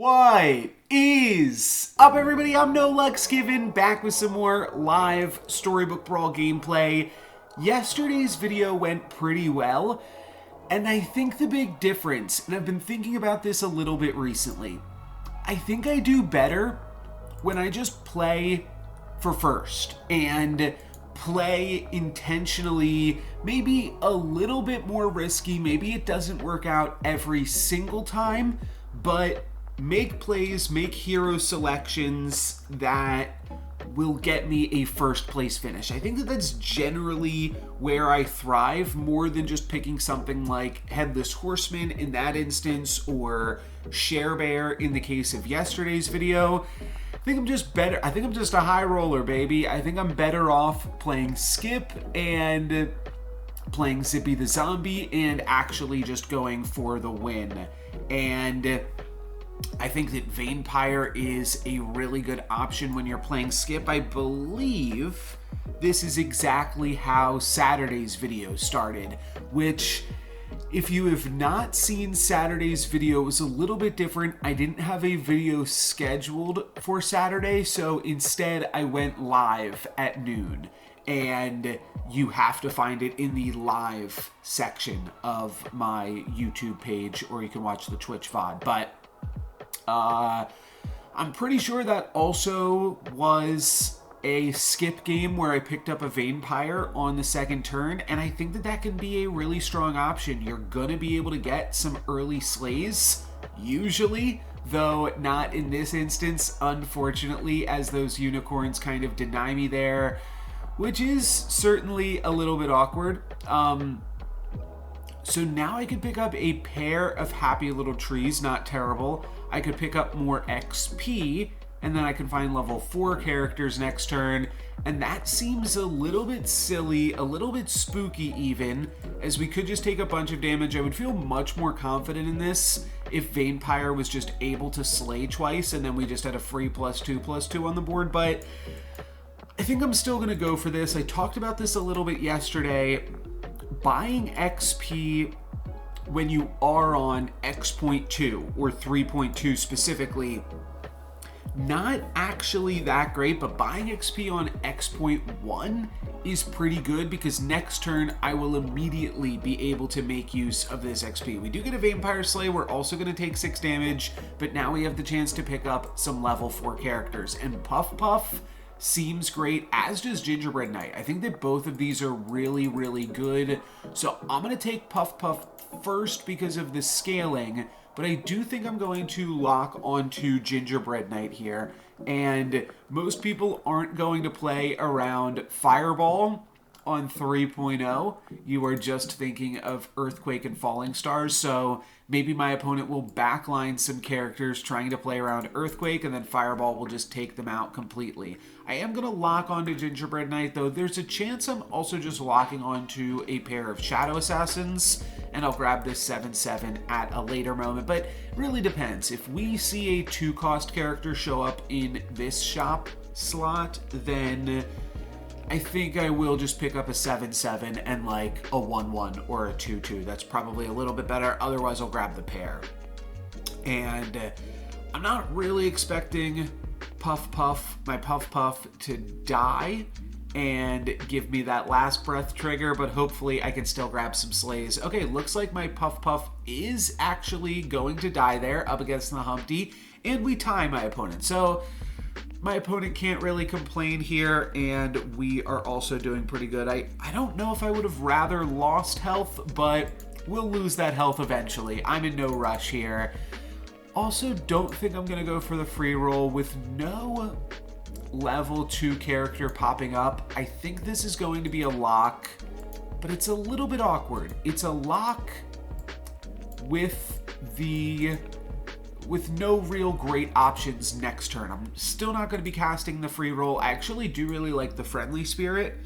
What is up, everybody? I'm No Lux Given, back with some more live Storybook Brawl gameplay. Yesterday's video went pretty well, and I think the big difference, and I've been thinking about this a little bit recently, I think I do better when I just play for first and play intentionally, maybe a little bit more risky. Maybe it doesn't work out every single time, but make plays, make hero selections that will get me a first place finish. I think that that's generally where I thrive, more than just picking something like Headless Horseman in that instance, or Share Bear in the case of yesterday's video. I think I'm just better. I think I'm just a high roller, baby. I think I'm better off playing Skip and playing Zippy the Zombie and actually just going for the win. And I think that Vampire is a really good option when you're playing Skip. I believe this is exactly how Saturday's video started, which, if you have not seen Saturday's video, it was a little bit different. I didn't have a video scheduled for Saturday, so instead I went live at noon. And you have to find it in the live section of my YouTube page, or you can watch the Twitch VOD. But I'm pretty sure that also was a skip game where I picked up a Vampire on the second turn, and I think that that can be a really strong option. You're gonna be able to get some early slays, usually, though not in this instance, unfortunately, as those unicorns kind of deny me there, which is certainly a little bit awkward. So now I could pick up a pair of Happy Little Trees, not terrible. I could pick up more XP, and then I can find level 4 characters next turn, and that seems a little bit silly, a little bit spooky even, as we could just take a bunch of damage. I would feel much more confident in this if Vampire was just able to slay twice, and then we just had a free +2/+2 on the board, but I think I'm still going to go for this. I talked about this a little bit yesterday. Buying XP when you are on X.2 or 3.2 specifically, not actually that great, but buying XP on X.1 is pretty good, because next turn I will immediately be able to make use of this XP. We do get a Vampire Slay. We're also going to take 6 damage, but now we have the chance to pick up some level 4 characters, and Puff Puff seems great, as does Gingerbread Knight. I think that both of these are really, really good. So I'm going to take Puff Puff first because of the scaling, but I do think I'm going to lock onto Gingerbread Knight here. And most people aren't going to play around Fireball on 3.0. You are just thinking of Earthquake and Falling Stars, so maybe my opponent will backline some characters trying to play around Earthquake, and then Fireball will just take them out completely. I am going to lock onto Gingerbread Knight, though. There's a chance I'm also just locking onto a pair of Shadow Assassins, and I'll grab this 7/7 at a later moment, but it really depends. If we see a 2-cost character show up in this shop slot, then I think I will just pick up a 7/7 and like a 1/1 or a 2/2. That's probably a little bit better. Otherwise, I'll grab the pair. And I'm not really expecting my Puff Puff to die and give me that last breath trigger, but hopefully I can still grab some slays. Okay, looks like my Puff Puff is actually going to die there up against the Humpty, and we tie my opponent. So my opponent can't really complain here, and we are also doing pretty good. I don't know if I would have rather lost health, but we'll lose that health eventually. I'm in no rush here. Also, don't think I'm going to go for the free roll with no level 2 character popping up. I think this is going to be a lock, but it's a little bit awkward. It's a lock with no real great options next turn. I'm still not going to be casting the free roll. I actually do really like the Friendly Spirit,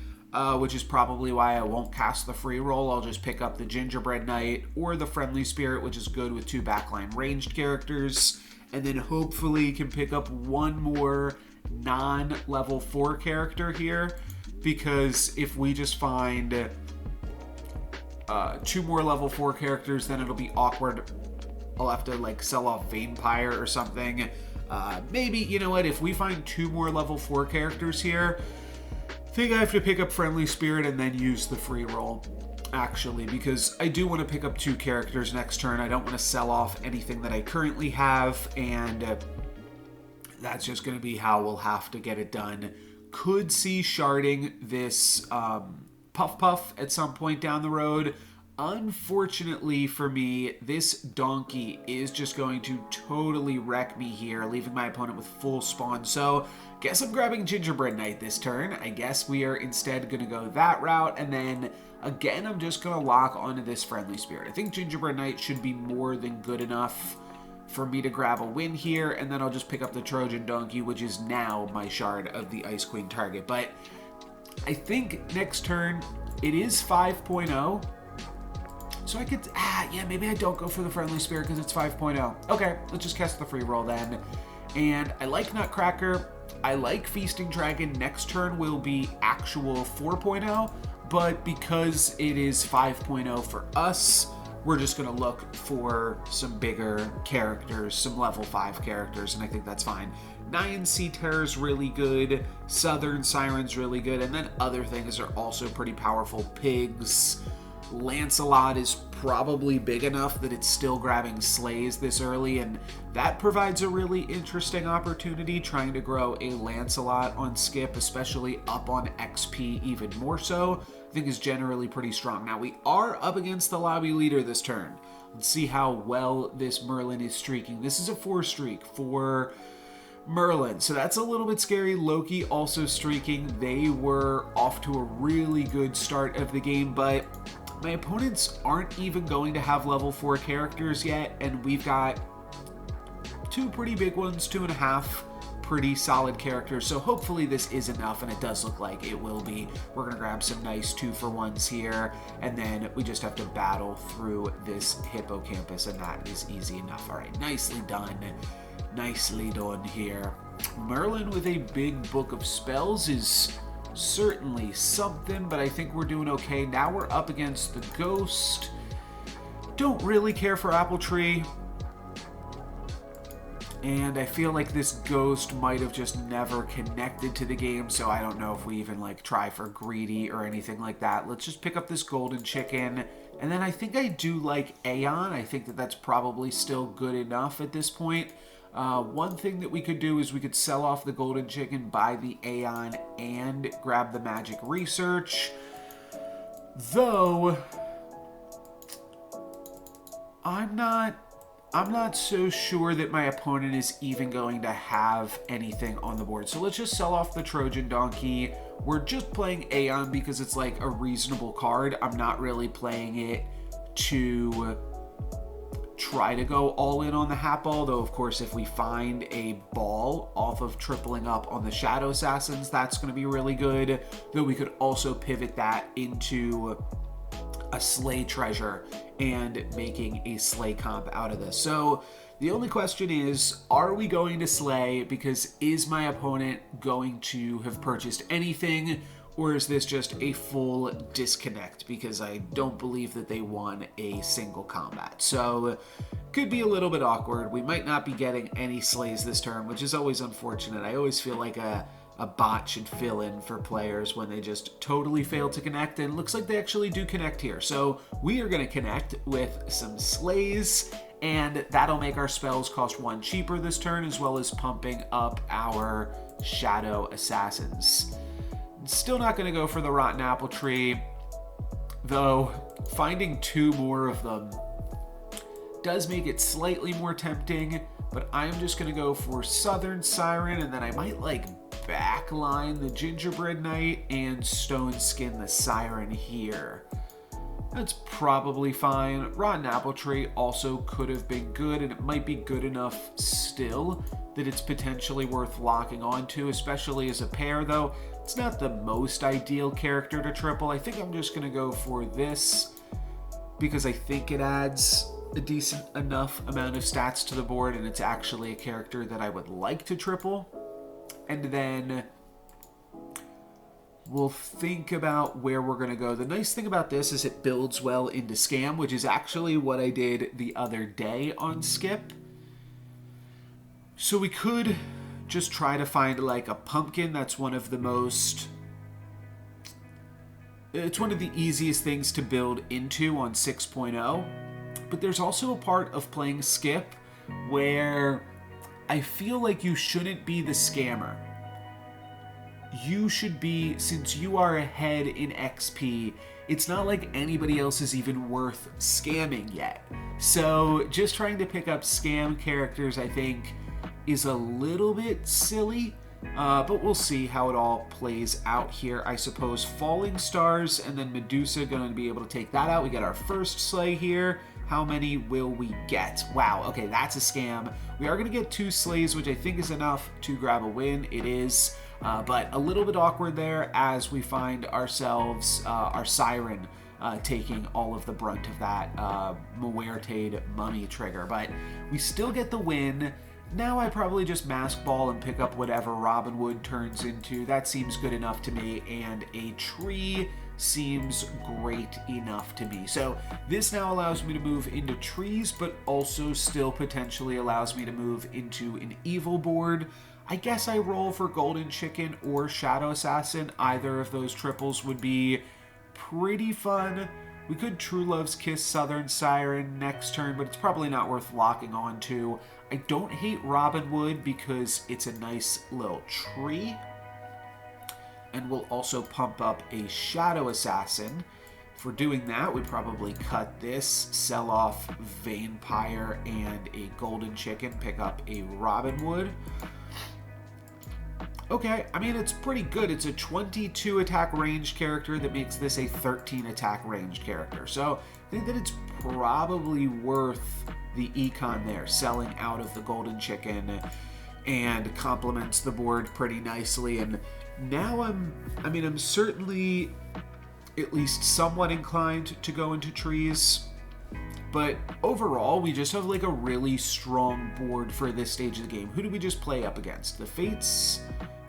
which is probably why I won't cast the free roll. I'll just pick up the Gingerbread Knight or the Friendly Spirit, which is good with 2 backline ranged characters, and then hopefully can pick up one more non-level 4 character here, because if we just find 2 more level 4 characters, then it'll be awkward I'll have to like sell off Vampire or something. Maybe, you know what, if we find 2 more level 4 characters here, I think I have to pick up Friendly Spirit and then use the free roll, actually, because I do want to pick up 2 characters next turn. I don't want to sell off anything that I currently have, and that's just going to be how we'll have to get it done. Could see sharding this Puff Puff at some point down the road. Unfortunately for me, this donkey is just going to totally wreck me here, leaving my opponent with full spawn. So, guess I'm grabbing Gingerbread Knight this turn. I guess we are instead going to go that route, and then again, I'm just going to lock onto this Friendly Spirit. I think Gingerbread Knight should be more than good enough for me to grab a win here, and then I'll just pick up the Trojan Donkey, which is now my shard of the Ice Queen target. But I think next turn, it is 5.0. So I could, yeah, maybe I don't go for the Friendly Spirit because it's 5.0. Okay, let's just cast the free roll then. And I like Nutcracker. I like Feasting Dragon. Next turn will be actual 4.0. But because it is 5.0 for us, we're just going to look for some bigger characters, some level 5 characters, and I think that's fine. Nyan Sea Terror's really good. Southern Siren's really good. And then other things are also pretty powerful. Pigs. Lancelot is probably big enough that it's still grabbing Slays this early, and that provides a really interesting opportunity, trying to grow a Lancelot on Skip, especially up on XP even more so, I think is generally pretty strong. Now, we are up against the lobby leader this turn. Let's see how well this Merlin is streaking. This is a 4 streak for Merlin, so that's a little bit scary. Loki also streaking. They were off to a really good start of the game, but my opponents aren't even going to have level 4 characters yet, and we've got 2 pretty big ones, 2.5 pretty solid characters, so hopefully this is enough, and it does look like it will be. We're going to grab some nice 2-for-1s here, and then we just have to battle through this Hippocampus, and that is easy enough. All right, nicely done. Nicely done here. Merlin with a big book of spells is certainly something, but I think we're doing okay. Now we're up against the Ghost. Don't really care for Apple Tree. And I feel like this Ghost might have just never connected to the game, so I don't know if we even like try for Greedy or anything like that. Let's just pick up this Golden Chicken. And then I think I do like Aeon. I think that that's probably still good enough at this point. One thing that we could do is we could sell off the Golden Chicken, buy the Aeon, and grab the Magic Research. Though, I'm not so sure that my opponent is even going to have anything on the board. So let's just sell off the Trojan Donkey. We're just playing Aeon because it's like a reasonable card. I'm not really playing it to try to go all in on the Hat Ball, though of course if we find a ball off of tripling up on the Shadow Assassins, that's going to be really good. Though we could also pivot that into a Slay Treasure and making a Slay comp out of this. So the only question is, are we going to Slay? Because is my opponent going to have purchased anything? Or is this just a full disconnect? Because I don't believe that they won a single combat. So, could be a little bit awkward. We might not be getting any slays this turn, which is always unfortunate. I always feel like a bot should fill in for players when they just totally fail to connect. And it looks like they actually do connect here. So, we are going to connect with some slays. And that'll make our spells cost 1 cheaper this turn, as well as pumping up our Shadow Assassins. Still not going to go for the Rotten Apple Tree, though finding 2 more of them does make it slightly more tempting, but I'm just going to go for Southern Siren, and then I might like backline the Gingerbread Knight and Stone Skin the Siren here. That's probably fine. Rotten Apple Tree also could have been good, and it might be good enough still that it's potentially worth locking onto, especially as a pair, though. It's not the most ideal character to triple. I think I'm just going to go for this because I think it adds a decent enough amount of stats to the board, and it's actually a character that I would like to triple. And then we'll think about where we're going to go. The nice thing about this is it builds well into Scam, which is actually what I did the other day on Skip. So we could just try to find like a pumpkin. That's one of the most... It's one of the easiest things to build into on 6.0. But there's also a part of playing Skip where I feel like you shouldn't be the scammer. You should be, since you are ahead in XP, it's not like anybody else is even worth scamming yet. So just trying to pick up scam characters, I think, is a little bit silly. But we'll see how it all plays out here. I suppose Falling Stars and then Medusa going to be able to take that out. We got our first sleigh here. How many will we get? Wow, okay, that's a scam. We are going to get 2 sleighs, which I think is enough to grab a win. It is, but a little bit awkward there as we find ourselves our Siren taking all of the brunt of that Muerte'd mummy trigger. But we still get the win. Now I probably just Mask Ball and pick up whatever Robin Wood turns into. That seems good enough to me, and a tree seems great enough to me. So this now allows me to move into trees, but also still potentially allows me to move into an evil board. I guess I roll for Golden Chicken or Shadow Assassin. Either of those triples would be pretty fun. We could True Love's Kiss Southern Siren next turn, but it's probably not worth locking on to. I don't hate Robin Wood because it's a nice little tree. And we'll also pump up a Shadow Assassin. If we're doing that, we probably cut this, sell off Vampire and a Golden Chicken, pick up a Robin Wood. Okay, I mean, it's pretty good. It's a 22 attack range character that makes this a 13 attack range character. So I think that it's probably worth the econ there, selling out of the Golden Chicken, and complements the board pretty nicely. And now I'm certainly at least somewhat inclined to go into trees. But overall, we just have like a really strong board for this stage of the game. Who did we just play up against? The Fates?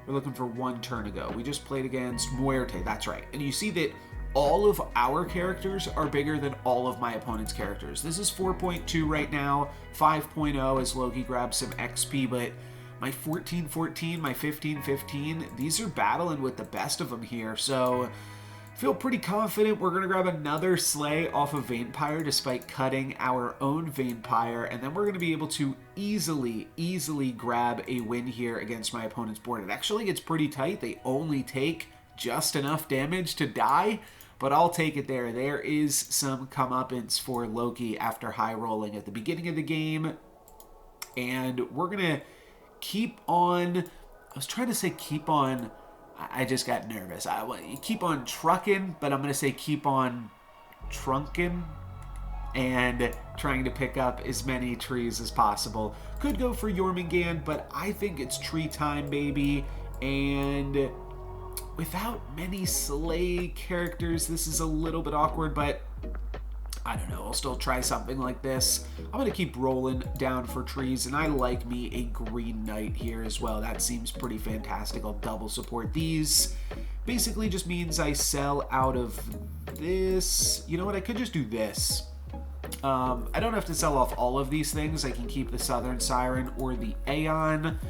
We're looking for one turn ago. We just played against Muerte, that's right. And you see that all of our characters are bigger than all of my opponent's characters. This is 4.2 right now, 5.0 as Loki grabs some XP, but my 14-14, my 15-15, these are battling with the best of them here. So feel pretty confident we're going to grab another sleigh off of Vampire despite cutting our own Vampire, and then we're going to be able to easily grab a win here against my opponent's board. It actually gets pretty tight. They only take just enough damage to die, but I'll take it there. There is some comeuppance for Loki after high rolling at the beginning of the game, and we're going to keep on... I was trying to say keep on... I just got nervous. Keep on trucking, but I'm going to say keep on trunking and trying to pick up as many trees as possible. Could go for Jormungand, but I think it's tree time, baby. And without many sleigh characters, this is a little bit awkward, but I don't know, I'll still try something like this. I'm going to keep rolling down for trees, and I like me a Green Knight here as well. That seems pretty fantastic. I'll double support these. Basically just means I sell out of this. You know what, I could just do this. I don't have to sell off all of these things. I can keep the Southern Siren or the Aeon.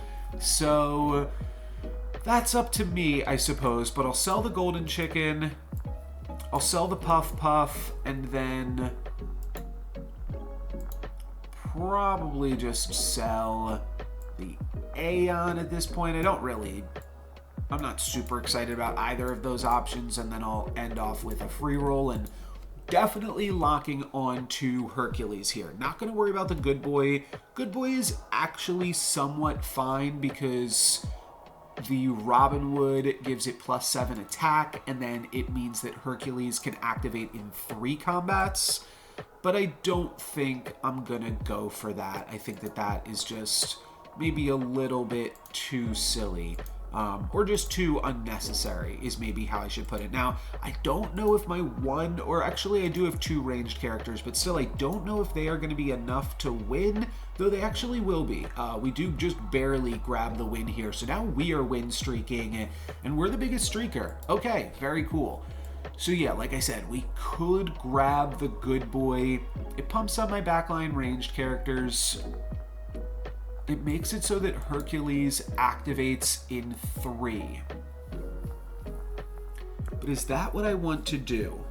So that's up to me, I suppose, but I'll sell the Golden Chicken. I'll sell the Puff Puff, and then probably just sell the Aeon at this point. I'm not super excited about either of those options, and then I'll end off with a free roll and definitely locking on to Hercules here. Not going to worry about the Good Boy. Good Boy is actually somewhat fine because the Robin Wood gives it +7 attack, and then it means that Hercules can activate in 3 combats. But I don't think I'm gonna go for that. I think that is just maybe a little bit too silly. or just too unnecessary is maybe how I should put it. Now, I don't know if my one, or actually I do have 2 ranged characters, but still I don't know if they are going to be enough to win, though they actually will be. We do just barely grab the win here, so now we are win streaking, and we're the biggest streaker. Okay, very cool. So yeah, like I said, we could grab the good boy. It pumps up my backline ranged characters. It makes it so that Hercules activates in 3. But is that what I want to do?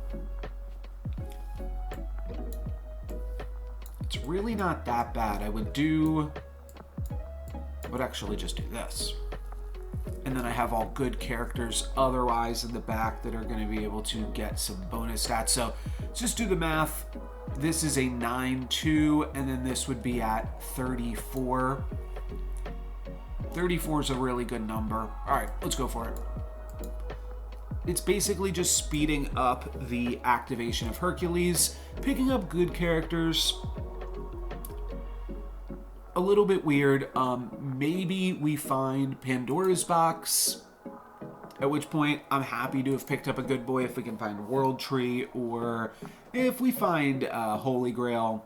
It's really not that bad. I would actually just do this. And then I have all good characters otherwise in the back that are going to be able to get some bonus stats. So let's just do the math. This is a 9-2, and then this would be at 34. 34 is a really good number. All right, let's go for it. It's basically just speeding up the activation of Hercules, picking up good characters. A little bit weird. Maybe we find Pandora's Box, at which point I'm happy to have picked up a good boy if we can find World Tree, or if we find Holy Grail,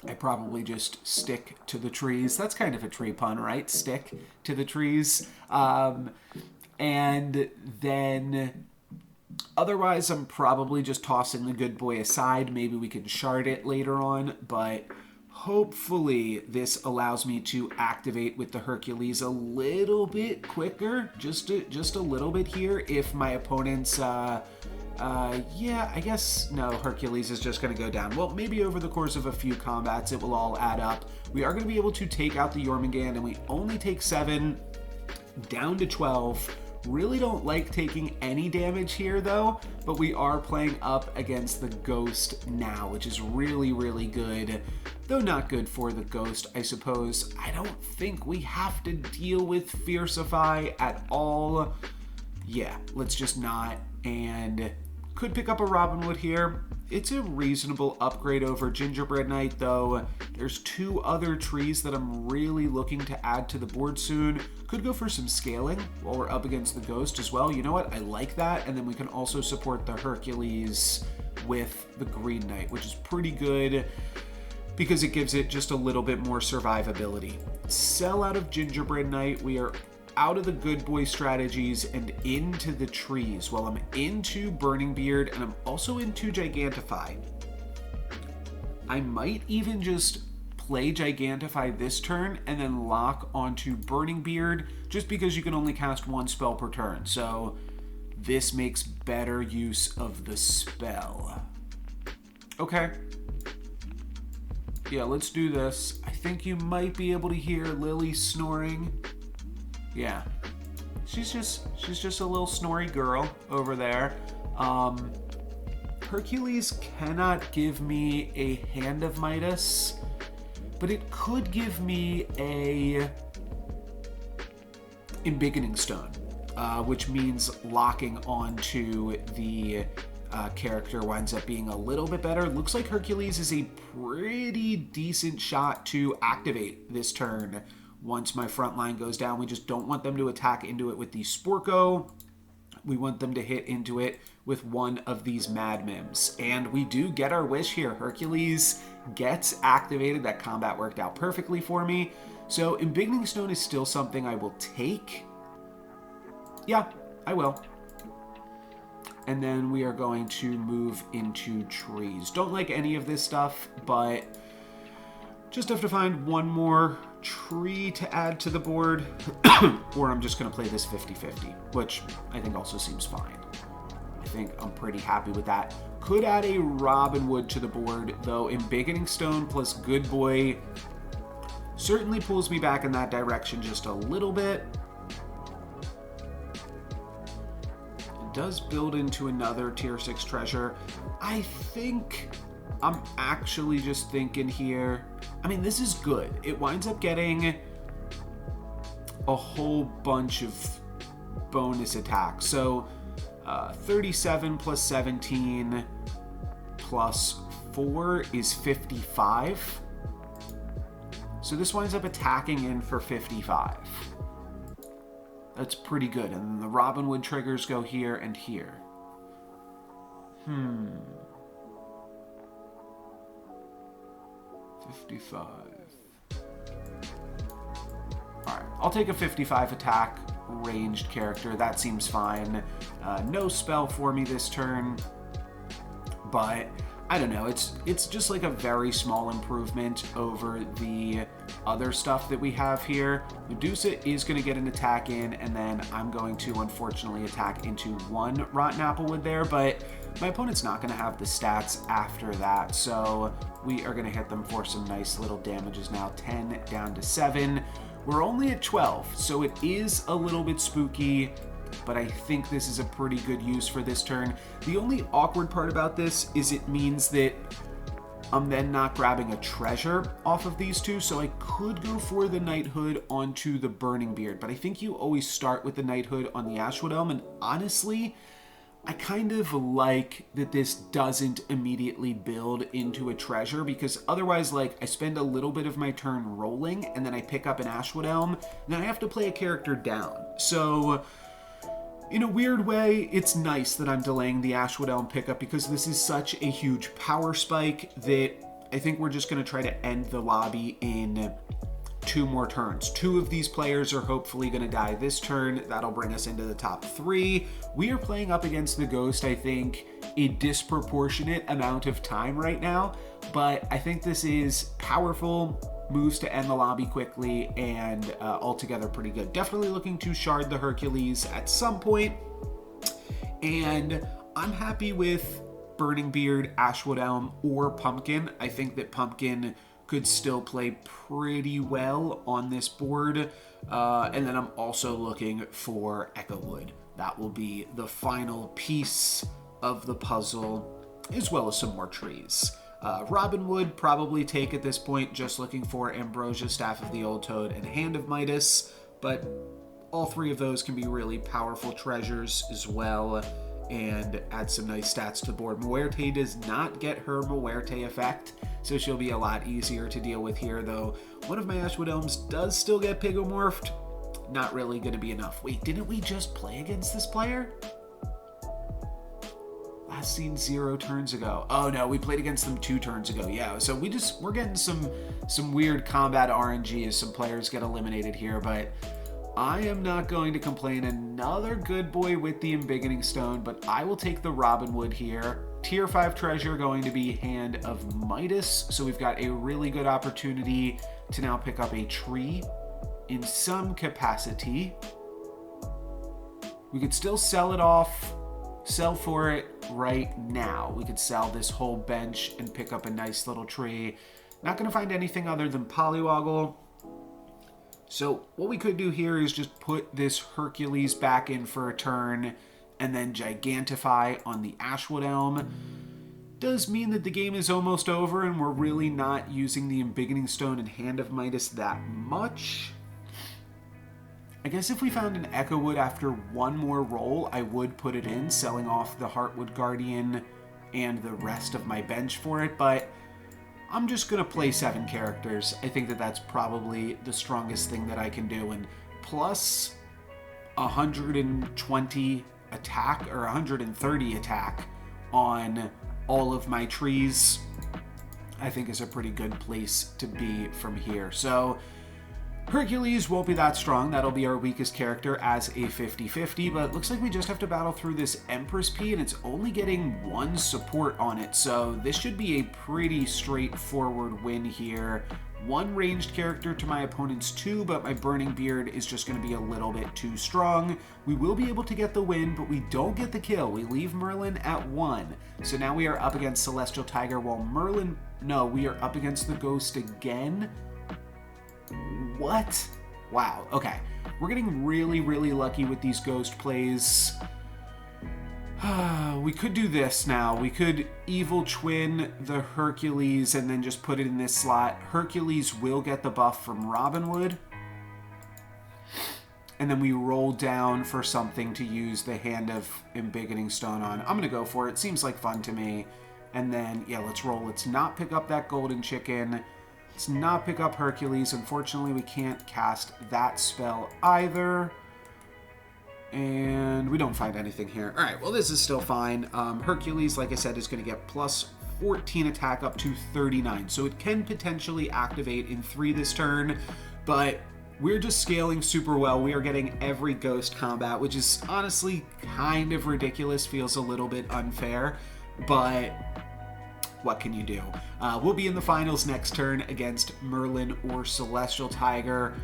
I probably just stick to the trees. That's kind of a tree pun, right? Stick to the trees. And then otherwise I'm probably just tossing the good boy aside. Maybe we can shard it later on, but hopefully this allows me to activate with the Hercules a little bit quicker, just a little bit here. If my opponent's, yeah, I guess, no, Hercules is just going to go down. Well, maybe over the course of a few combats, it will all add up. We are going to be able to take out the Jormungand, and we only take 7, down to 12. Really don't like taking any damage here, though, but we are playing up against the Ghost now, which is really, really good. Though not good for the Ghost, I suppose. I don't think we have to deal with Fiercify at all. Yeah, let's just not. And could pick up a Robin Hood here. It's a reasonable upgrade over Gingerbread Knight, though. There's 2 other trees that I'm really looking to add to the board soon. Could go for some scaling while we're up against the Ghost as well. You know what? I like that. And then we can also support the Hercules with the Green Knight, which is pretty good because it gives it just a little bit more survivability. Sell out of Gingerbread Knight. We are out of the good boy strategies and into the trees. Well, I'm into Burning Beard and I'm also into Gigantify. I might even just play Gigantify this turn and then lock onto Burning Beard just because you can only cast 1 spell per turn. So this makes better use of the spell. Okay. Yeah, let's do this. I think you might be able to hear Lily snoring. Yeah, she's just a little snory girl over there. Hercules cannot give me a Hand of Midas, but it could give me a Embiggening Stone, which means locking onto the character winds up being a little bit better. Looks like Hercules is a pretty decent shot to activate this turn. Once my front line goes down, we just don't want them to attack into it with the Sporko. We want them to hit into it with one of these Mad Mims. And we do get our wish here. Hercules gets activated. That combat worked out perfectly for me. So Embiggening Stone is still something I will take. Yeah, I will. And then we are going to move into trees. Don't like any of this stuff, but just have to find one more tree to add to the board, or I'm just going to play this 50-50, which I think also seems fine. I think I'm pretty happy with that. Could add a Robin Hood to the board, though Embiggening Stone plus Good Boy certainly pulls me back in that direction just a little bit. It does build into another tier 6 treasure. I think I'm actually just thinking here, I mean, this is good. It winds up getting a whole bunch of bonus attacks. So 37 plus 17 plus 4 is 55. So this winds up attacking in for 55. That's pretty good. And then the Robin Wood triggers go here and here. 55. Alright, I'll take a 55 attack ranged character. That seems fine. No spell for me this turn. But I don't know, it's just like a very small improvement over the other stuff that we have here. Medusa is going to get an attack in, and then I'm going to unfortunately attack into one Rotten Applewood there, but my opponent's not going to have the stats after that, so we are going to hit them for some nice little damages now. 10 down to 7. We're only at 12, so it is a little bit spooky, but I think this is a pretty good use for this turn. The only awkward part about this is it means that I'm then not grabbing a treasure off of these two, so I could go for the Knighthood onto the Burning Beard, but I think you always start with the Knighthood on the Ashwood Elm, and honestly, I kind of like that this doesn't immediately build into a treasure, because otherwise, like, I spend a little bit of my turn rolling, and then I pick up an Ashwood Elm, and then I have to play a character down. So in a weird way, it's nice that I'm delaying the Ashwood Elm pickup, because this is such a huge power spike that I think we're just going to try to end the lobby in 2 more turns. 2 of these players are hopefully going to die this turn. That'll bring us into the top 3. We are playing up against the Ghost, I think, a disproportionate amount of time right now, but I think this is powerful moves to end the lobby quickly, and altogether pretty good. Definitely looking to shard the Hercules at some point, and I'm happy with Burning Beard, Ashwood Elm, or Pumpkin. I think that Pumpkin could still play pretty well on this board, and then I'm also looking for Echo Wood. That will be the final piece of the puzzle, as well as some more trees. Robin Would probably take at this point, just looking for Ambrosia, Staff of the Old Toad, and Hand of Midas, but all 3 of those can be really powerful treasures as well, and add some nice stats to the board. Muerte does not get her Muerte effect, so she'll be a lot easier to deal with here, though one of my Ashwood Elms does still get Pigomorphed. Not really going to be enough. Wait, didn't we just play against this player? Last seen 0 turns ago. Oh no, we played against them 2 turns ago. Yeah, so we're getting some weird combat RNG as some players get eliminated here, but I am not going to complain. Another good boy with the Embiggening Stone, but I will take the Robin Wood here. Tier 5 treasure going to be Hand of Midas, so we've got a really good opportunity to now pick up a tree in some capacity. We could still sell it off, sell for it right now. We could sell this whole bench and pick up a nice little tree. Not going to find anything other than Polywoggle. So what we could do here is just put this Hercules back in for a turn and then Gigantify on the Ashwood Elm. Does mean that the game is almost over and we're really not using the Embiggening Stone and Hand of Midas that much. I guess if we found an Echo Wood after 1 more roll, I would put it in, selling off the Heartwood Guardian and the rest of my bench for it, but I'm just going to play 7 characters. I think that that's probably the strongest thing that I can do, and plus 120 attack, or 130 attack on all of my trees, I think is a pretty good place to be from here. So Hercules won't be that strong. That'll be our weakest character as a 50-50, but it looks like we just have to battle through this Empress P, and it's only getting 1 support on it, so this should be a pretty straightforward win here. 1 ranged character to my opponent's 2, but my Burning Beard is just going to be a little bit too strong. We will be able to get the win, but we don't get the kill. We leave Merlin at 1. So now we are up against Celestial Tiger, while Merlin... No, we are up against the Ghost again. What? Wow, okay. We're getting really, really lucky with these Ghost plays. We could do this now. We could Evil Twin the Hercules and then just put it in this slot. Hercules will get the buff from Robin Wood. And then we roll down for something to use the Hand of Embiggening Stone on. I'm going to go for it. Seems like fun to me. And then, yeah, let's roll. Let's not pick up that Golden Chicken. Let's not pick up Hercules. Unfortunately, we can't cast that spell either. And we don't find anything here. All right, well, this is still fine. Hercules, like I said, is going to get plus 14 attack up to 39. So it can potentially activate in 3 this turn, but we're just scaling super well. We are getting every ghost combat, which is honestly kind of ridiculous. Feels a little bit unfair, but what can you do? We'll be in the finals next turn against Merlin or Celestial Tiger.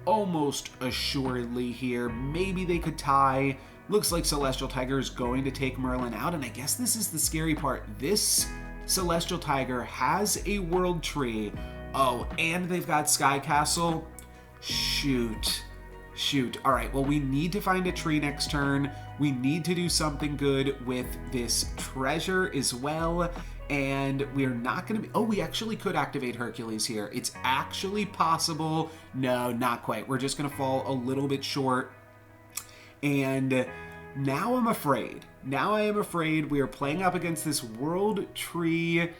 Almost assuredly here. Maybe they could tie. Looks like Celestial Tiger is going to take Merlin out, and I guess this is the scary part. This Celestial Tiger has a world tree. Oh, and they've got Sky Castle. Shoot. All right, well, we need to find a tree next turn. We need to do something good with this treasure as well. And we're not going to be... Oh, we actually could activate Hercules here. It's actually possible. No, not quite. We're just going to fall a little bit short. And now I'm afraid. Now I am afraid we are playing up against this World Tree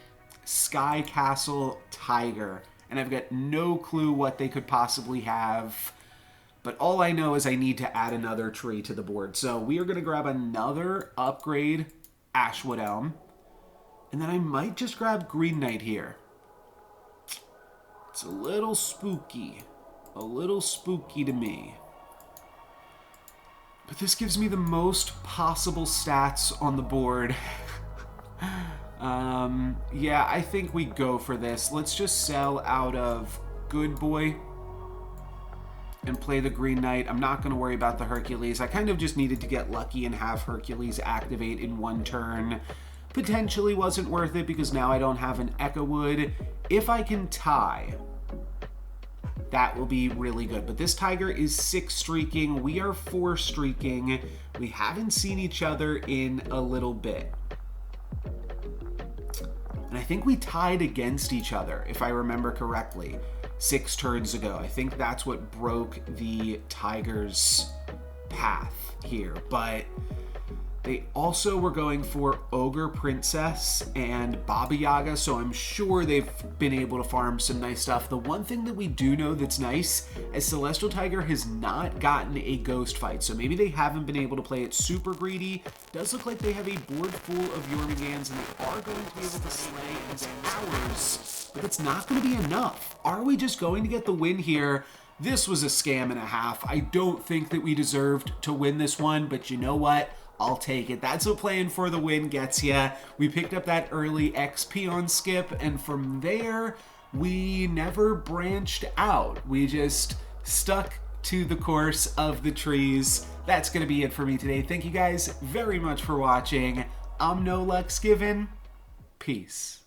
Sky Castle Tiger. And I've got no clue what they could possibly have. But all I know is I need to add another tree to the board. So we are going to grab another upgrade Ashwood Elm. And then I might just grab Green Knight here. It's a little spooky. A little spooky to me. But this gives me the most possible stats on the board. Yeah, I think we go for this. Let's just sell out of Good Boy and play the Green Knight. I'm not going to worry about the Hercules. I kind of just needed to get lucky and have Hercules activate in 1 turn. Potentially wasn't worth it because now I don't have an Echo Wood. If I can tie, that will be really good. But this Tiger is 6 streaking. We are 4 streaking. We haven't seen each other in a little bit. And I think we tied against each other, if I remember correctly, 6 turns ago. I think that's what broke the Tiger's path here. But they also were going for Ogre Princess and Baba Yaga, so I'm sure they've been able to farm some nice stuff. The one thing that we do know that's nice is Celestial Tiger has not gotten a ghost fight, so maybe they haven't been able to play it super greedy. Does look like they have a board full of Jormungand's, and they are going to be able to slay as ours, but it's not going to be enough. Are we just going to get the win here? This was a scam and a half. I don't think that we deserved to win this one, but you know what? I'll take it. That's what playing for the win gets you. We picked up that early XP on Skip, and from there, we never branched out. We just stuck to the course of the trees. That's going to be it for me today. Thank you guys very much for watching. I'm No Lux Given. Peace.